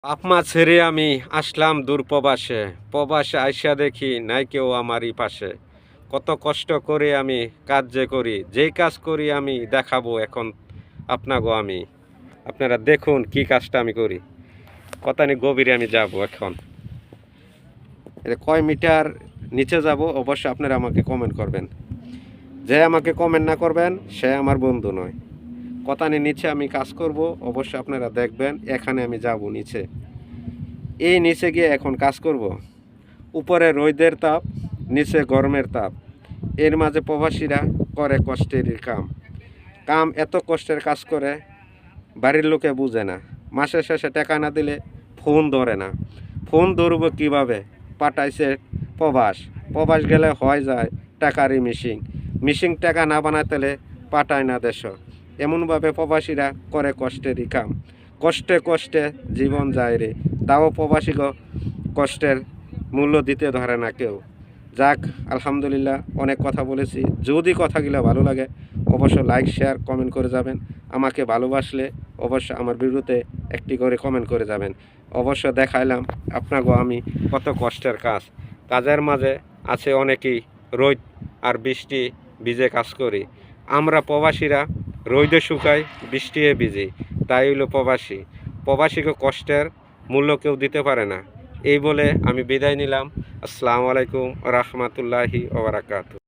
আপমা ছেড়ে আমি আসলাম দূর প্রবাসে। প্রবাসে আইসা দেখি নাই কেউ আমারই পাশে। কত কষ্ট করে আমি কাজ যে করি, যেই কাজ করি আমি দেখাবো এখন আপনাগো আমি। আপনারা দেখুন কি কাজটা আমি করি। কতানি গভীরে আমি যাব এখন। এটা কয় মিটার নিচে যাব অবশ্যই আপনারা আমাকে কমেন্ট করবেন। যে আমাকে কমেন্ট না করবেন সে আমার বন্ধু নয়। কতানি নিচে আমি কাজ করব অবশ্যই আপনারা দেখবেন। এখানে আমি যাব নিচে। এই নিচে গিয়ে এখন কাজ করব। উপরে রোদের তাপ, নিচে গরমের তাপ। এর মাঝে প্রবাসীরা করে কষ্টের কাম। কাম এত কষ্টের কাজ করে বাড়ির লোকে বুঝে না। মাসের শেষে টাকা না দিলে ফোন ধরে না। ফোন ধরবো কীভাবে? পাঠাইছে প্রবাস। প্রবাস গেলে হয় যায় টাকারই মিশিং। মিশিং টাকা না বানাতেলে পাঠায় না দেশ। এমনভাবে প্রবাসীরা করে কষ্টেরই কাম। কষ্টে কষ্টে জীবন যায় রে। তাও প্রবাসী কষ্টের মূল্য দিতে ধরে না কেউ। যাক, আলহামদুলিল্লাহ, অনেক কথা বলেছি। যদি কথাগুলো ভালো লাগে অবশ্যই লাইক শেয়ার কমেন্ট করে যাবেন। আমাকে ভালোবাসলে অবশ্যই আমার ভিডিওতে একটি করে কমেন্ট করে যাবেন। অবশ্য দেখাইলাম আপনাকেও আমি কত কষ্টের কাজ। কাজের মাঝে আছে অনেকেই রোদ আর বৃষ্টি ভিজে কাজ করি। আমরা প্রবাসীরা রোদে শুকাই, বৃষ্টিতে ভিজি। তাই হলো প্রবাসী। প্রবাসীকে কষ্টের মূল্য কেউ দিতে পারে না। এই বলে আমি বিদায় নিলাম। আসসালামু আলাইকুম রাহমাতুল্লাহি ওয়া বারাকাতুহু।